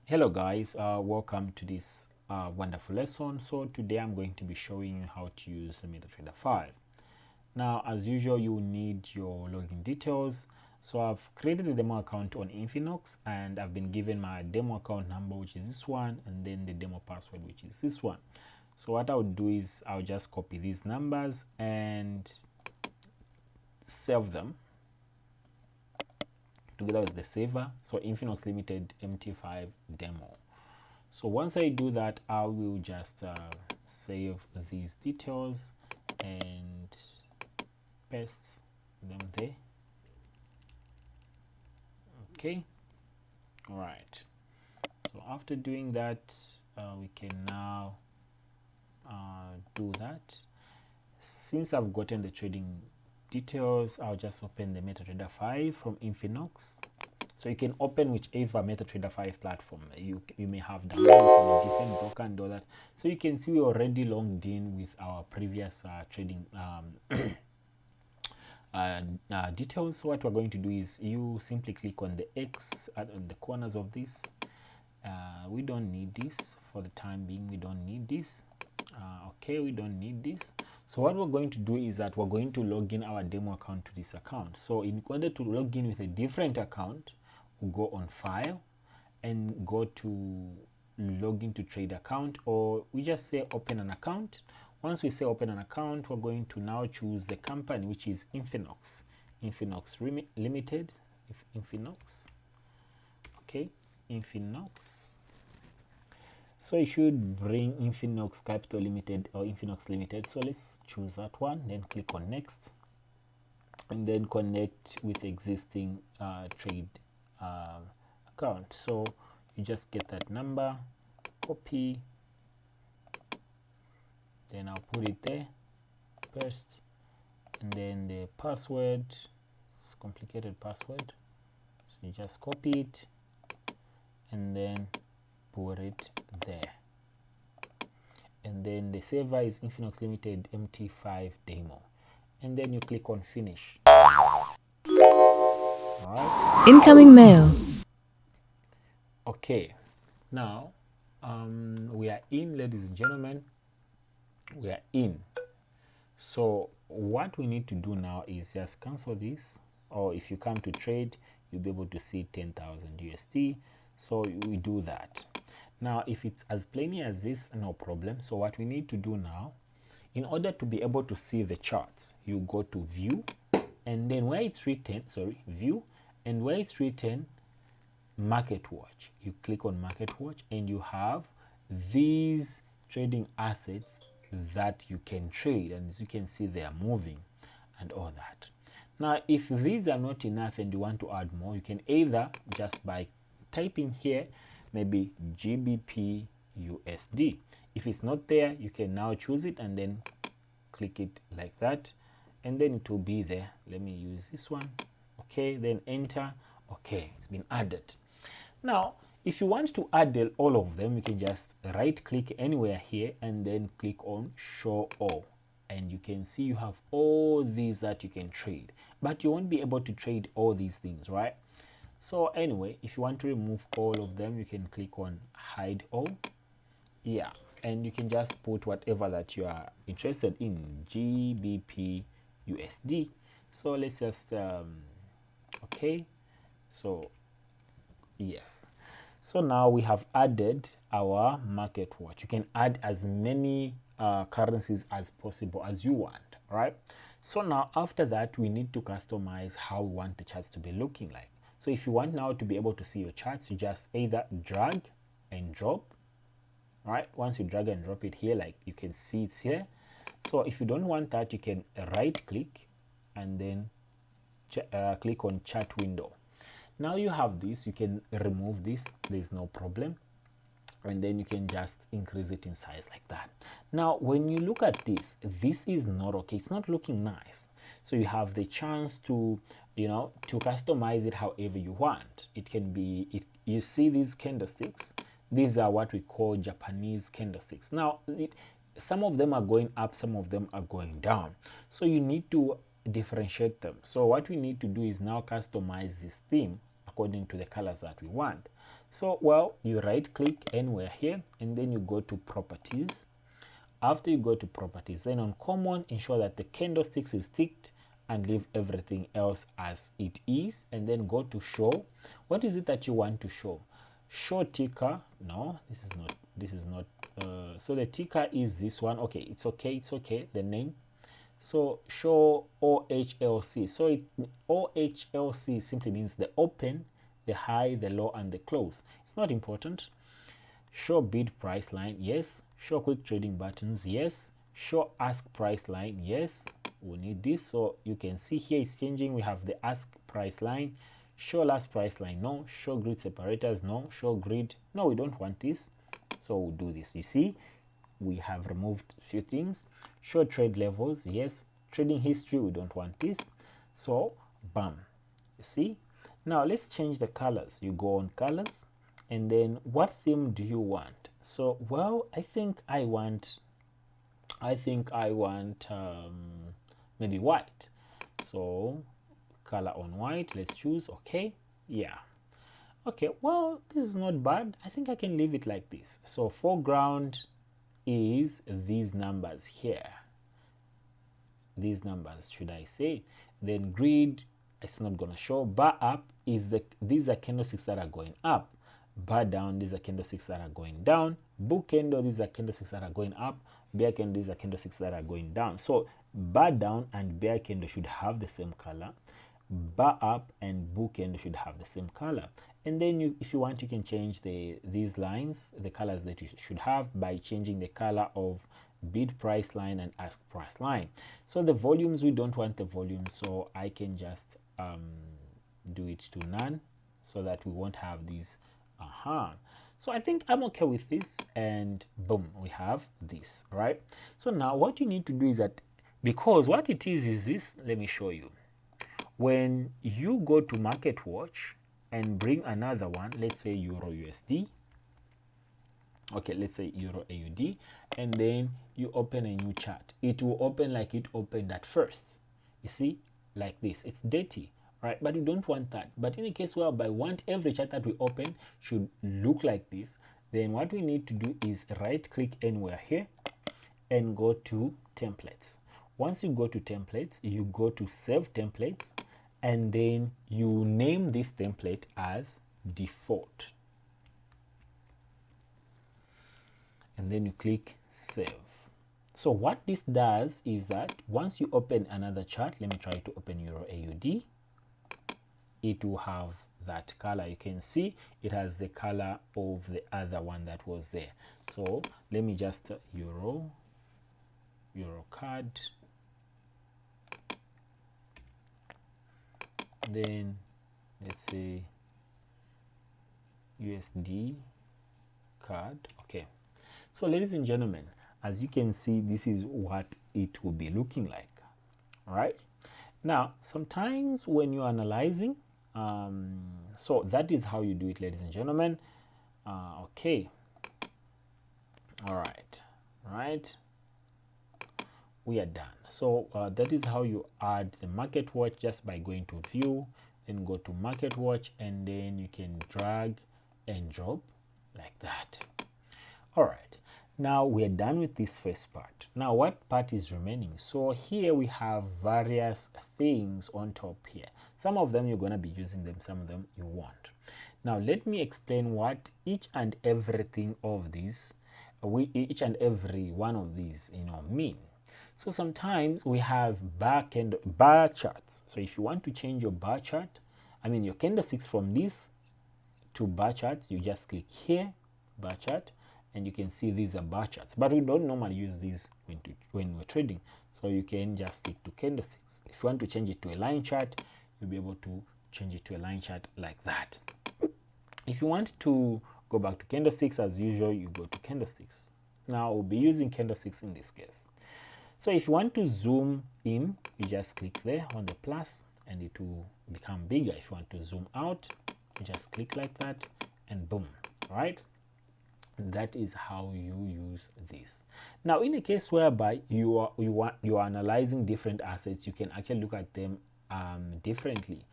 Hello guys, welcome to this wonderful lesson. So today I'm going to be showing you how to use the MetaTrader 5. Now as usual you need your login details. So I've created a demo account on Infinox and I've been given my demo account number, which is this one, and then the demo password, which is this one. So what I would do is I'll just copy these numbers and save them together with the saver. So Infinox Limited MT5 demo. So once I do that, I will just save these details and paste them there. Okay, all right. So after doing that, we can now do that. Since I've gotten the trading details, I'll just open the MetaTrader 5 from Infinox. So you can open whichever MetaTrader 5 platform you may have downloaded from a different broker and all that. So you can see we already logged in with our previous trading details. So what we're going to do is you simply click on the X on the corners of this. We don't need this for the time being. We don't need this. Okay, we don't need this. So what we're going to do is that we're going to log in our demo account to this account. So in order to log in with a different account, we'll go on File and go to log into trade account, or we just say open an account. Once we say open an account, we're going to now choose the company, which is Infinox Limited. Infinox. Okay, Infinox. So it should bring Infinox Capital Limited or Infinox Limited. So let's choose that one, then click on next, and then connect with existing trade account. So you just get that number, copy, then I'll put it there, paste, and then the password, it's a complicated password, so you just copy it and then put it there. And then the saver is Infinox Limited MT5 demo, and then you click on finish. All right. Incoming mail. Okay, now we are in, ladies and gentlemen, we are in. So what we need to do now is just cancel this, or if you come to trade, you'll be able to see 10,000 USD. So we do that. Now if it's as plain as this, no problem. So what we need to do now, in order to be able to see the charts, you go to view, and then where it's written, view, and where it's written market watch, you click on market watch, and you have these trading assets that you can trade, and as you can see they are moving and all that. Now if these are not enough and you want to add more, you can either just by typing here maybe GBP USD. If it's not there, you can now choose it and then click it like that, and then it will be there. Let me use this one. Okay, then enter. Okay, it's been added. Now if you want to add all of them, you can just right click anywhere here and then click on show all, and you can see you have all these that you can trade, but you won't be able to trade all these things, right? So anyway, if you want to remove all of them, you can click on hide all. Yeah, and you can just put whatever that you are interested in, GBP USD. So let's just okay, so yes, so now we have added our market watch. You can add as many currencies as possible as you want, right? So now after that, we need to customize how we want the charts to be looking like. So if you want now to be able to see your charts, you just either drag and drop, right? Once you drag and drop it here, like you can see it's here. So if you don't want that, you can right click and then click on chart window. Now you have this, you can remove this, there's no problem, and then you can just increase it in size like that. Now when you look at this, this is not okay, it's not looking nice. So you have the chance to, you know, to customize it however you want. It can be, if you see these candlesticks, these are what we call Japanese candlesticks. Now some of them are going up, some of them are going down, so you need to differentiate them. So what we need to do is now customize this theme according to the colors that we want. So, well, you right click anywhere here and then you go to properties. After you go to properties, then on common, ensure that the candlesticks is ticked and leave everything else as it is, and then go to show. What is it that you want to show? Show ticker. No, this is not so the ticker is this one. Okay, it's okay, the name. So show OHLC. So OHLC simply means the open, the high, the low, and the close. It's not important. Show bid price line, yes. Show quick trading buttons, yes. Show ask price line, yes. We need this, so you can see here it's changing. We have the ask price line. Show last price line, no. Show grid separators, no. Show grid, no, we don't want this, so we'll do this. You see, we have removed a few things. Show trade levels, yes. Trading history, we don't want this, so bam. You see, now let's change the colors. You go on colors, and then what theme do you want? So, well, I think I want maybe white. So color on white, let's choose. Okay, yeah, okay, well, this is not bad. I think I can leave it like this. So foreground is these numbers here, these numbers should I say. Then grid, it's not gonna show. Bar up is these are candlesticks that are going up. Bar down, these are candlesticks that are going down. Book candle, these are candlesticks that are going up. Bear candle, these are candlesticks that are going down. So bar down and bear candle should have the same color. Bar up and book candle should have the same color. And then if you want, you can change these lines, the colors that you should have, by changing the color of bid price line and ask price line. So the volumes, we don't want the volume, so I can just do it to none so that we won't have these. So I think I'm okay with this, and boom, we have this, right? So now what you need to do is that, because what it is this, let me show you. When you go to market watch and bring another one, let's say Euro USD, okay, let's say Euro AUD, and then you open a new chart, it will open like it opened at first. You see, like this. It's dirty, right? But you don't want that. But in a case whereby I want every chart that we open should look like this, then what we need to do is right click anywhere here and go to templates. Once you go to templates, you go to save templates, and then you name this template as default, and then you click save. So what this does is that once you open another chart, let me try to open Euro AUD, it will have that color. You can see it has the color of the other one that was there. So let me just Euro card, then let's say USD card. Okay, so ladies and gentlemen, as you can see, this is what it will be looking like. All right, now sometimes when you're analyzing, so that is how you do it, ladies and gentlemen. Okay, all right, we are done. So that is how you add the market watch, just by going to view, then go to market watch, and then you can drag and drop like that. All right, now we are done with this first part. Now what part is remaining? So here we have various things on top here. Some of them you're going to be using them, some of them you won't. Now let me explain what each and everything of these, each and every one of these, mean. So sometimes we have bar charts. So if you want to change your bar chart, your candlesticks from this to bar charts, you just click here, bar chart, and you can see these are bar charts. But we don't normally use these when we're trading, so you can just stick to candlesticks. If you want to change it to a line chart, you'll be able to change it to a line chart like that. If you want to go back to candlesticks, as usual, you go to candlesticks. Now we'll be using candlesticks in this case. So if you want to zoom in, you just click there on the plus and it will become bigger. If you want to zoom out, you just click like that and boom, right? That is how you use this. Now in a case whereby you are analyzing different assets, you can actually look at them differently.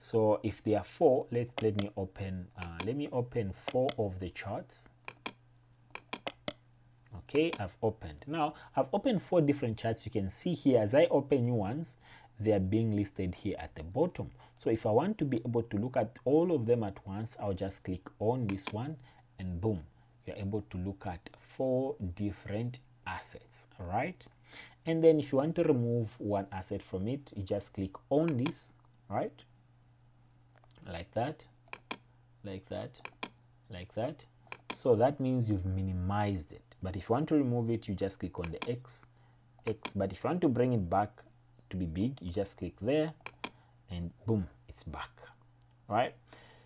So if there are 4, let me open 4 of the charts. Okay, I've opened. Now I've opened 4 different charts. You can see here as I open new ones, they are being listed here at the bottom. So if I want to be able to look at all of them at once, I'll just click on this one and boom, you're able to look at 4 different assets. All right, and then if you want to remove one asset from it, you just click on this, right, like that, like that, like that. So that means you've minimized it. But if you want to remove it, you just click on the X. But if you want to bring it back to be big, you just click there and boom, it's back. All right,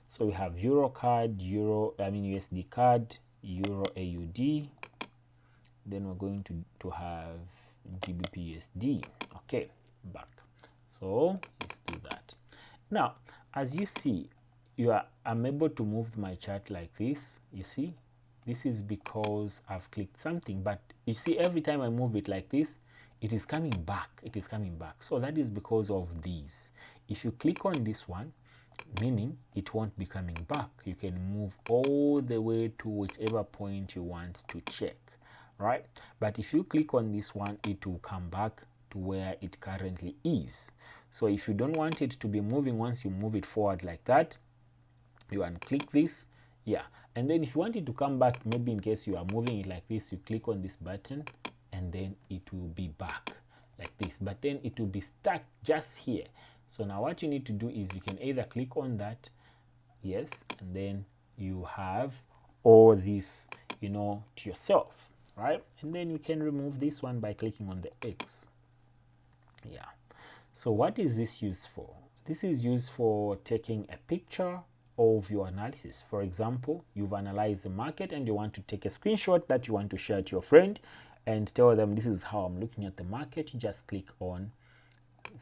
so we have Euro card, USD card, Euro AUD. Then we're going to have GBP USD. Okay, back. So let's do that. Now, as you see, I'm able to move my chart like this. You see, this is because I've clicked something, but you see every time I move it like this, it is coming back. It is coming back. So that is because of these. If you click on this one, meaning it won't be coming back. You can move all the way to whichever point you want to check, right? But if you click on this one, it will come back to where it currently is. So if you don't want it to be moving, once you move it forward like that, you unclick this, yeah, and then if you want it to come back, maybe in case you are moving it like this, you click on this button and then it will be back like this, but then it will be stuck just here. So now what you need to do is you can either click on that, yes, and then you have all this, you know, to yourself, right? And then you can remove this one by clicking on the X. Yeah. So what is this used for? This is used for taking a picture of your analysis. For example, you've analyzed the market and you want to take a screenshot that you want to share to your friend and tell them this is how I'm looking at the market. You just click on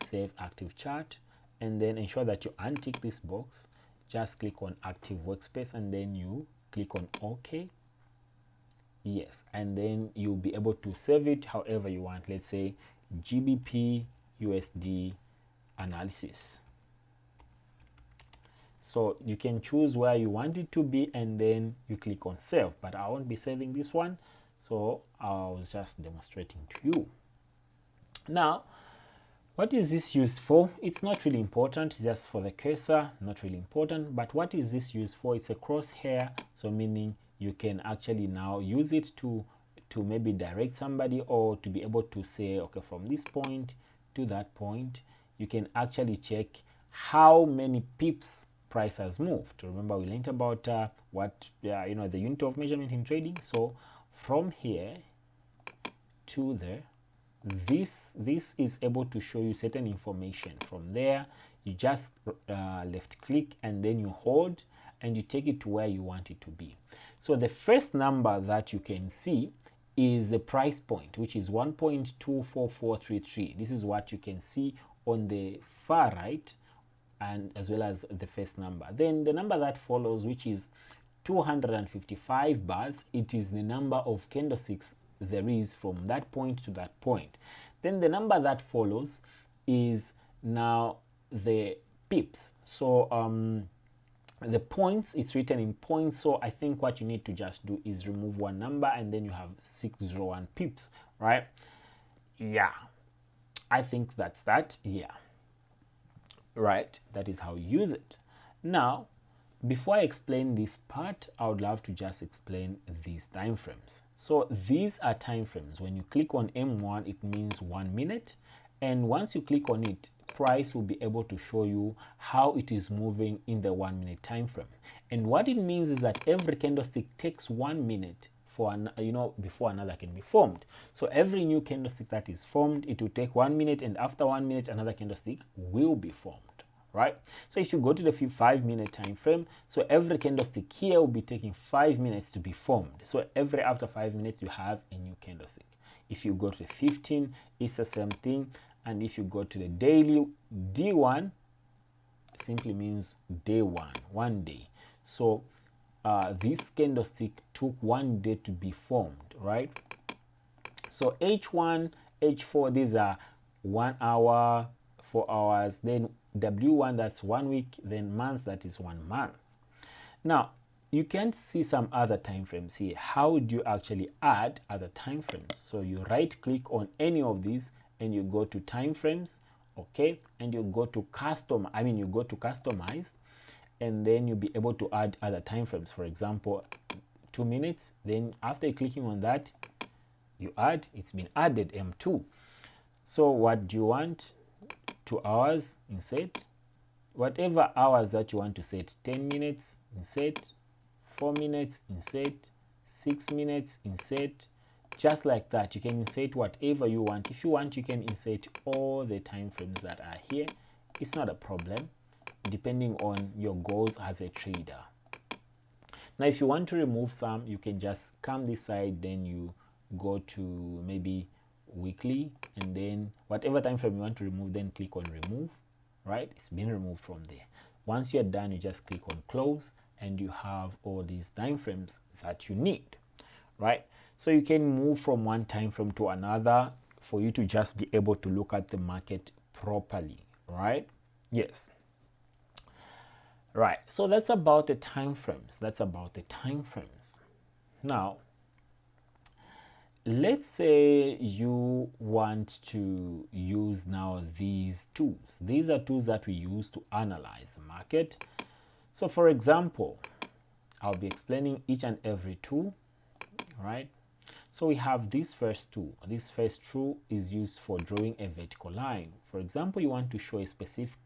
Save Active Chart and then ensure that you untick this box. Just click on Active Workspace and then you click on OK. Yes, and then you'll be able to save it however you want. Let's say GBP USD analysis. So you can choose where you want it to be and then you click on save, but I won't be saving this one, so I was just demonstrating to you. Now, what is this used for? It's not really important, just for the cursor, not really important. But what is this used for? It's a crosshair, so meaning you can actually now use it to maybe direct somebody or to be able to say, okay, from this point to that point, you can actually check how many pips price has moved. Remember, we learned about the unit of measurement in trading. So from here to there, this is able to show you certain information. From there, you just left click and then you hold and you take it to where you want it to be. So the first number that you can see is the price point, which is 1.24433. This is what you can see on the far right, and as well as the first number. Then the number that follows, which is 255 bars, it is the number of candlesticks there is from that point to that point. Then the number that follows is now the pips. So the points, it's written in points, so I think what you need to just do is remove one number and then you have 601 pips, right? Yeah, I think that's that. Yeah, right, that is how you use it. Now, before I explain this part, I would love to just explain these time frames. So these are time frames. When you click on M1, it means 1 minute, and once you click on it, price will be able to show you how it is moving in the 1 minute time frame. And what it means is that every candlestick takes 1 minute for before another can be formed. So every new candlestick that is formed, it will take 1 minute, and after 1 minute another candlestick will be formed, right? So if you go to the 5 minute time frame, so every candlestick here will be taking 5 minutes to be formed. So after 5 minutes you have a new candlestick. If you go to the 15, it's the same thing. And if you go to the daily, D1 simply means day 1 day. So this candlestick took 1 day to be formed, right? So H1, H4, these are 1 hour, 4 hours. Then W1, that's 1 week, then month, that is 1 month. Now you can see some other time frames here. How do you actually add other time frames? So you right click on any of these and you go to time frames, okay, and you go to customize, and then you'll be able to add other time frames. For example, 2 minutes. Then after clicking on that, you add, it's been added, M2. So what do you want? 2 hours, insert whatever hours that you want to set. 10 minutes, insert. 4 minutes, insert. 6 minutes, insert. Just like that. You can insert whatever you want. If you want, you can insert all the time frames that are here. It's not a problem, depending on your goals as a trader. Now if you want to remove some, you can just come this side, then you go to maybe weekly, and then whatever time frame you want to remove, then click on remove. Right, it's been removed from there. Once you're done, you just click on close, and you have all these time frames that you need. Right, so you can move from one time frame to another for you to just be able to look at the market properly. Right, yes. Right, so that's about the time frames. Now let's say you want to use now these tools. These are tools that we use to analyze the market. So for example, I'll be explaining each and every tool. Right, so we have this first tool. This first tool is used for drawing a vertical line. For example, you want to show a specific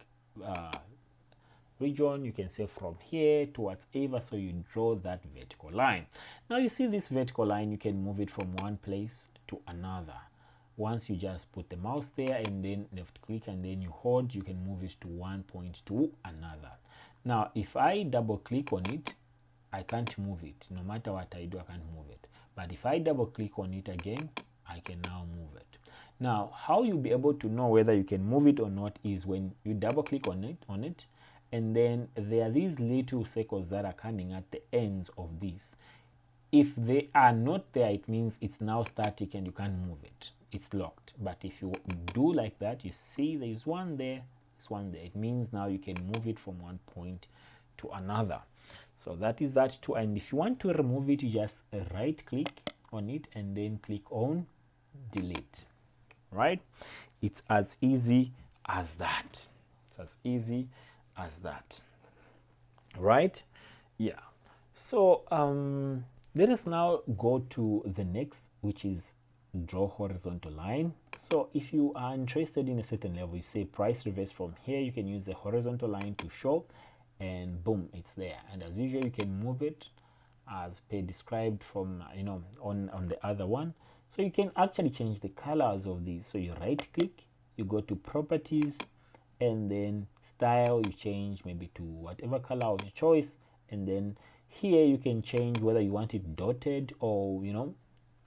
region, you can say from here to whatever, so you draw that vertical line. Now you see this vertical line, you can move it from one place to another. Once you just put the mouse there and then left click and then you hold, you can move it to one point to another. Now if I double click on it, I can't move it. No matter what I do, I can't move it. But if I double click on it again, I can now move it. Now how you'll be able to know whether you can move it or not is when you double click on it, and then there are these little circles that are coming at the ends of this. If they are not there, it means it's now static and you can't move it. It's locked. But if you do like that, you see there's one there, there's one there. It means now you can move it from one point to another. So that is that too. And if you want to remove it, you just right click on it and then click on delete. Right? It's as easy as that. It's as easy as that. Right? Yeah. So let us now go to the next, which is draw horizontal line. So if you are interested in a certain level, you say price reverse from here, you can use the horizontal line to show, and boom, it's there. And as usual, you can move it as per described from on the other one. So you can actually change the colors of these. So you right click, you go to properties, and then style, you change maybe to whatever color of your choice, and then here you can change whether you want it dotted or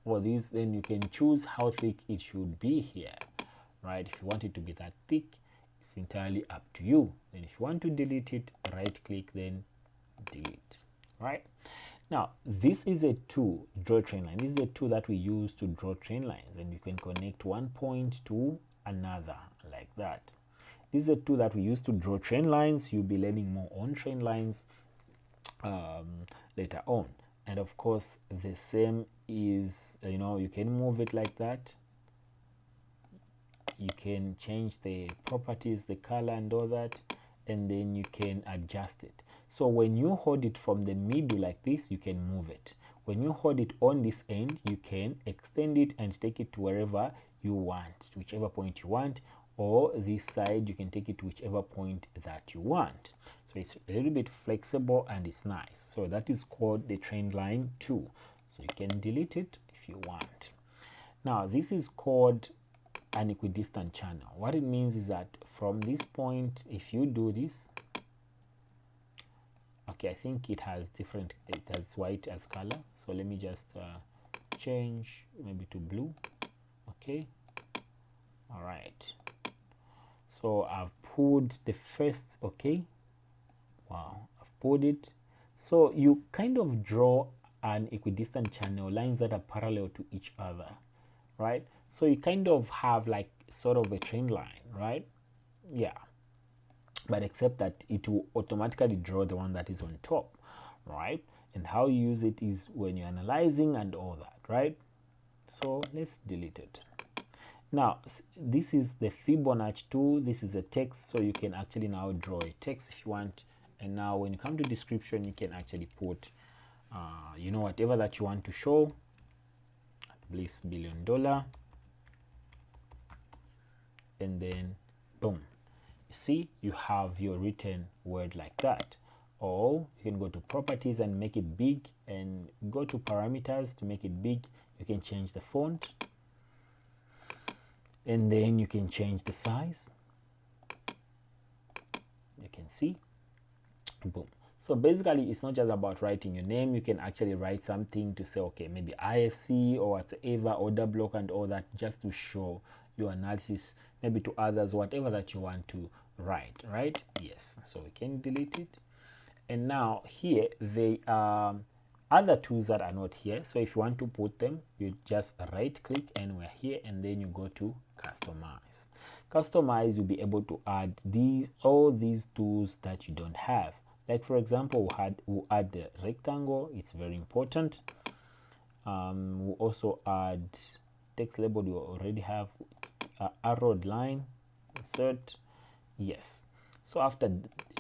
or these. Then you can choose how thick it should be here. Right, if you want it to be that thick, it's entirely up to you. Then if you want to delete it, right click, then delete. Right, now this is a tool, draw trend line. This is a tool that we use to draw trend lines, and you can connect one point to another like that. This is a tool that we use to draw trend lines. You'll be learning more on trend lines later on. And of course, the same is, you can move it like that. You can change the properties, the color and all that, and then you can adjust it. So when you hold it from the middle like this, you can move it. When you hold it on this end, you can extend it and take it to wherever you want, to whichever point you want. Or this side, you can take it to whichever point that you want. So it's a little bit flexible and it's nice. So that is called the trend line tool. So you can delete it if you want. Now this is called an equidistant channel. What it means is that from this point, if you do this, okay, I think it has white as color. So let me just change maybe to blue. Okay, all right. So I've pulled the first, okay, wow, I've pulled it. So you kind of draw an equidistant channel, lines that are parallel to each other, right? So you kind of have like sort of a trend line, right? Yeah. but except that it will automatically draw the one that is on top, right? And how you use it is when you're analyzing and all that, right? So let's delete it. Now this is the Fibonacci tool. This is a text, so you can actually now draw a text if you want. And now when you come to description, you can actually put you know, whatever that you want to show. Bliss $1 billion, and then boom, you see you have your written word like that. Or you can go to properties and make it big, and go to parameters to make it big. You can change the font, and then you can change the size. You can see, boom. So basically it's not just about writing your name. You can actually write something to say, okay, maybe IFC or whatever, order block and all that, just to show your analysis maybe to others, whatever that you want to write, right? Yes, so we can delete it. And now here they are other tools that are not here. So if you want to put them, you just right click and we're here, and then you go to customize. Customize, you'll be able to add all these tools that you don't have. Like for example, we'll add the rectangle. It's very important. We'll also add text label. You already have arrowed line, insert, yes. So after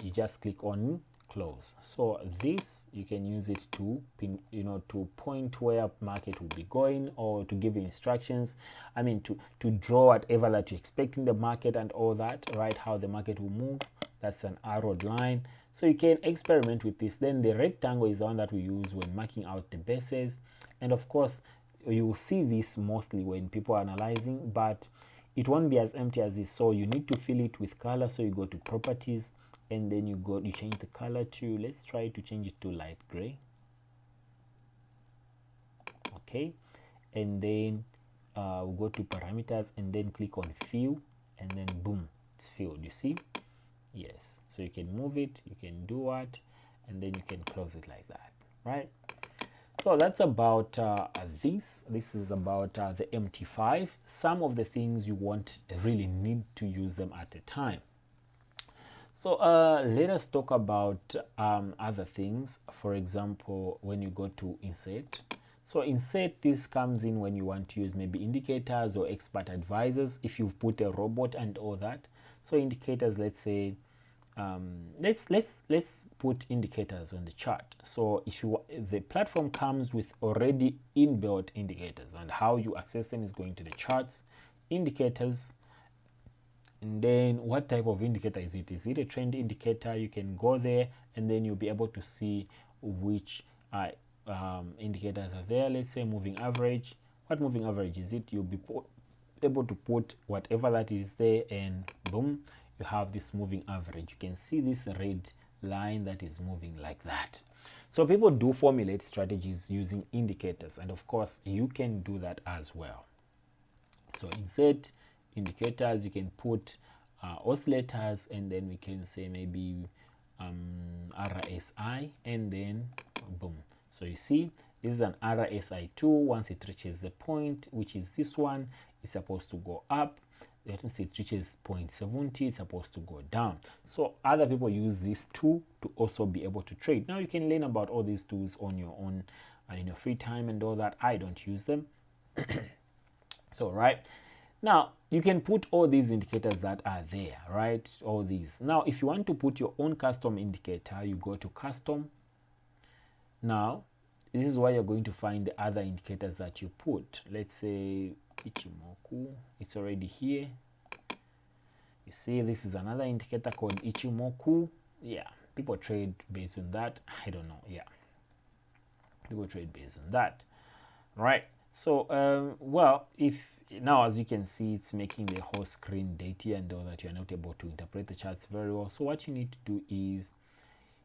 you just click on close. So this you can use it to pin, you know, to point where market will be going, or to give you instructions. I mean to draw whatever that you expect in the market and all that, right? How the market will move. That's an arrowed line. So you can experiment with this. Then the rectangle is the one that we use when marking out the bases. And of course, you will see this mostly when people are analyzing, but it won't be as empty as this. So you need to fill it with color. So you go to properties, and then you change the color to, let's try to change it to light gray. Okay. And then we'll go to parameters, and then click on fill, and then boom, it's filled. You see? Yes. So you can move it, you can do what, and then you can close it like that, right? So that's about this. This is about the MT5. Some of the things you won't really need to use them at a time. So let us talk about other things. For example, when you go to insert. So insert, this comes in when you want to use maybe indicators or expert advisors, if you've put a robot and all that. So indicators, let's say, let's put indicators on the chart. So if the platform comes with already inbuilt indicators, and how you access them is going to the charts, indicators, and then what type of indicator is it? Is it a trend indicator? You can go there, and then you'll be able to see which indicators are there. Let's say moving average. What moving average is it? You'll be able to put whatever that is there, and boom, you have this moving average. You can see this red line that is moving like that. So people do formulate strategies using indicators, and of course you can do that as well. So insert indicators, you can put oscillators, and then we can say maybe RSI, and then boom. So you see, this is an RSI2. Once it reaches the point, which is this one, it's supposed to go up. Once it reaches 0.70, it's supposed to go down. So other people use this tool to also be able to trade. Now you can learn about all these tools on your own in your free time and all that. I don't use them. So right now you can put all these indicators that are there, right? All these. Now if you want to put your own custom indicator, you go to custom. Now this is where you're going to find the other indicators that you put. Let's say Ichimoku, it's already here. You see, this is another indicator called Ichimoku. Yeah, people trade based on that. I don't know. Yeah, people trade based on that, right? So well, if now, as you can see, it's making the whole screen dirty and all that. You're not able to interpret the charts very well. So what you need to do is,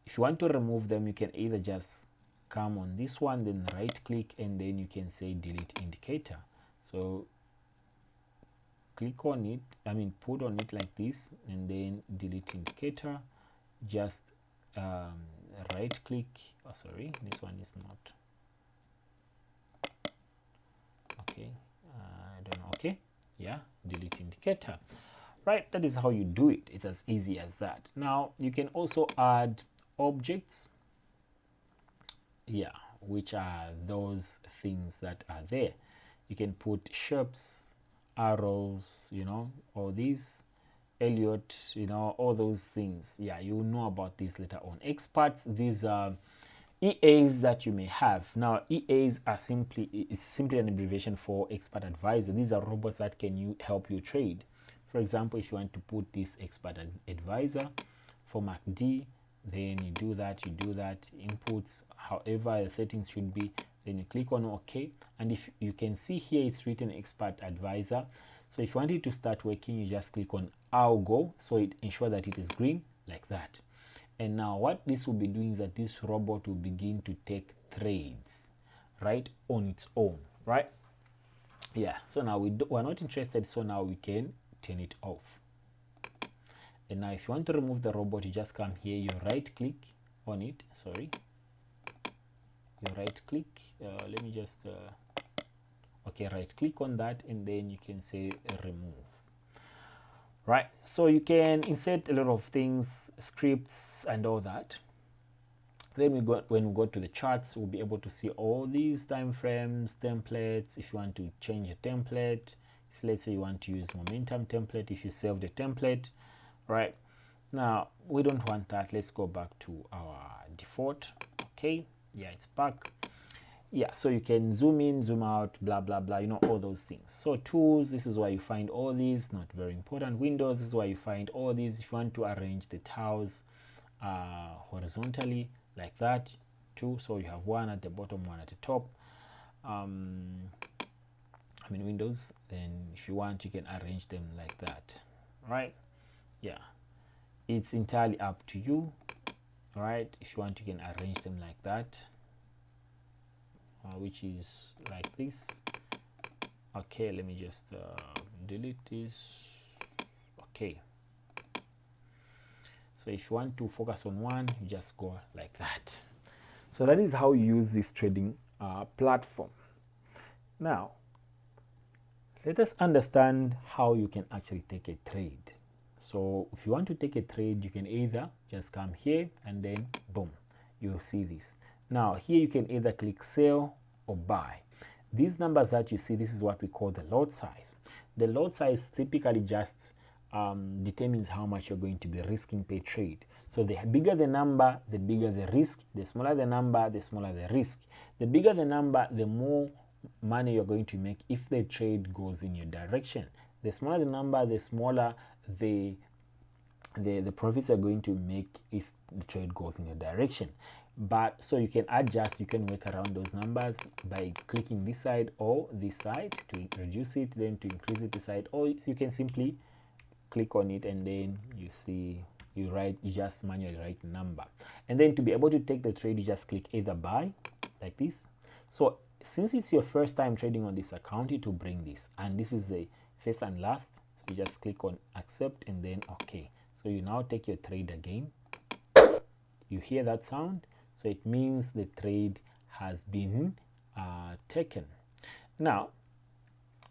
if you want to remove them, you can either just come on this one, then right click, and then you can say delete indicator. So click on it, I mean put on it like this, and then delete indicator. Just right click. Oh, sorry, this one is not okay. I don't know. Okay, yeah, delete indicator, right? That is how you do it. It's as easy as that. Now you can also add objects, yeah, which are those things that are there. You can put shapes, arrows, you know, all these Elliot, you know, all those things. Yeah, you will know about this later on. Experts, these are EAs that you may have. Now EAs are simply an abbreviation for expert advisor. These are robots that can help you trade. For example, if you want to put this expert advisor for MACD, then you do that, inputs however the settings should be, then you click on OK, and if you can see here it's written expert advisor. So if you want it to start working, you just click on I'll go, so it ensures that it is green like that. And now what this will be doing is that this robot will begin to take trades, right, on its own, right? Yeah, so now we're not interested, so now we can turn it off. And now if you want to remove the robot, you just come here, you right click on it, sorry, you right click, let me just okay, right click on that, and then you can say remove. Right, so you can insert a lot of things, scripts and all that. Then when we go to the charts, we'll be able to see all these time frames, templates. If you want to change a template, if let's say you want to use momentum template, if you save the template, right? Now we don't want that. Let's go back to our default. Okay, yeah, it's back. Yeah, so you can zoom in, zoom out, blah blah blah, you know, all those things. So tools, this is where you find all these, not very important. Windows, this is where you find all these. If you want to arrange the tiles horizontally like that too, so you have one at the bottom, one at the top. I mean Windows, then if you want you can arrange them like that, right? Yeah, it's entirely up to you, right? If you want you can arrange them like that, which is like this. Okay, let me just delete this. Okay, so if you want to focus on one, you just go like that. So that is how you use this trading platform. Now let us understand how you can actually take a trade. So if you want to take a trade, you can either just come here and then boom, you'll see this. Now here you can either click sell or buy. These numbers that you see, this is what we call the lot size. The lot size typically just determines how much you're going to be risking per trade. So the bigger the number, the bigger the risk. The smaller the number, the smaller the risk. The bigger the number, the more money you're going to make if the trade goes in your direction. The smaller the number, the smaller the profits are going to make if the trade goes in your direction. But so you can adjust, you can work around those numbers by clicking this side or this side to reduce it, then to increase it this side, or you can simply click on it and then you see you just manually write the number. And then to be able to take the trade, you just click either buy like this. So since it's your first time trading on this account, it will bring this, and this is the first and last, so you just click on accept and then okay. So you now take your trade again. You hear that sound, so it means the trade has been taken. Now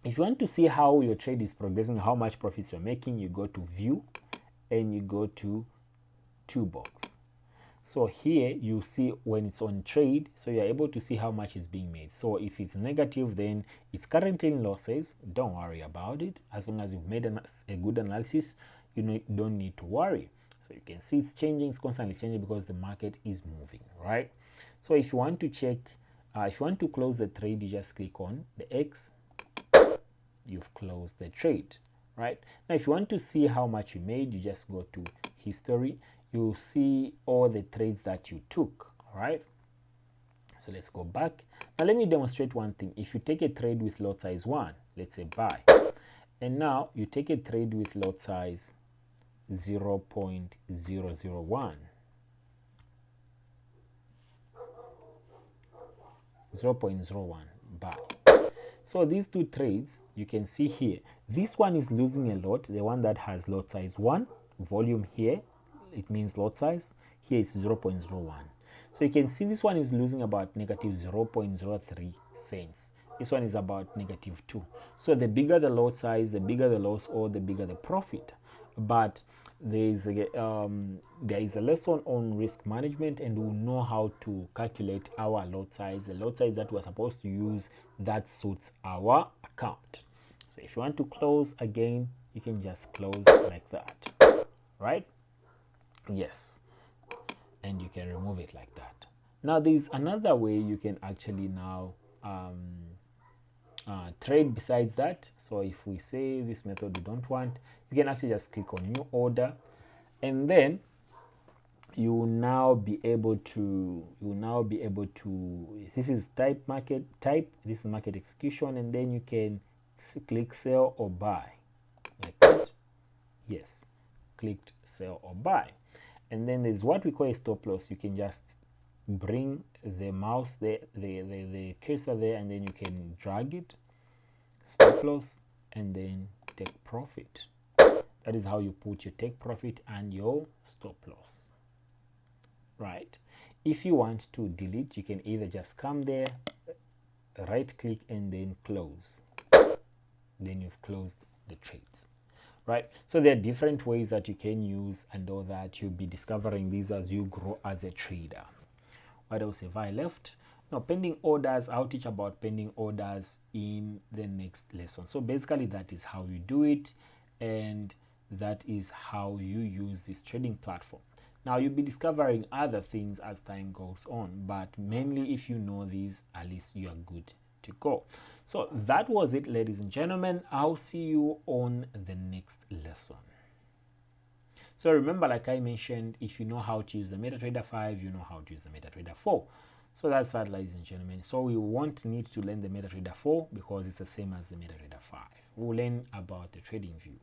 if you want to see how your trade is progressing, how much profits you're making, you go to view and you go to toolbox. So here you see when it's on trade, so you're able to see how much is being made. So if it's negative, then it's currently in losses. Don't worry about it. As long as you've made a good analysis, you don't need to worry. So you can see it's changing, it's constantly changing because the market is moving, right? So if you want to check, if you want to close the trade, you just click on the X. You've closed the trade, right? Now if you want to see how much you made, you just go to history. You'll see all the trades that you took. All right, so let's go back. Now let me demonstrate one thing. If you take a trade with lot size 1, let's say buy, and now you take a trade with lot size 0.001, buy. So these two trades, you can see here, this one is losing a lot, the one that has lot size 1, volume here, it means lot size, here is 0.01. So you can see this one is losing about negative 0.03 cents. This one is about negative 2. So the bigger the lot size, the bigger the loss, or the bigger the profit. but there is a lesson on risk management, and we'll know how to calculate our lot size, the lot size that we're supposed to use that suits our account. So if you want to close again, you can just close like that, right? Yes, and you can remove it like that. Now there's another way you can actually now trade besides that. So if we say this method we don't want, you can actually just click on new order, and then you will now be able to this is type, this is market execution, and then you can click sell or buy like that. Yes, clicked sell or buy. And then there's what we call a stop loss. You can just bring the mouse there, the cursor there, and then you can drag it, stop loss, and then take profit. That is how you put your take profit and your stop loss, right? If you want to delete, you can either just come there, right click, and then close. Then you've closed the trades, right? So there are different ways that you can use, and all that you'll be discovering these as you grow as a trader. What else have I left? Now, pending orders, I'll teach about pending orders in the next lesson. So basically that is how you do it, and that is how you use this trading platform. Now you'll be discovering other things as time goes on, but mainly if you know these, at least you are good to go. So that was it, ladies and gentlemen. I'll see you on the next lesson. So remember, like I mentioned, if you know how to use the MetaTrader 5, you know how to use the MetaTrader 4. So that's that, ladies and gentlemen. So we won't need to learn the MetaTrader 4 because it's the same as the MetaTrader 5. We'll learn about the trading view.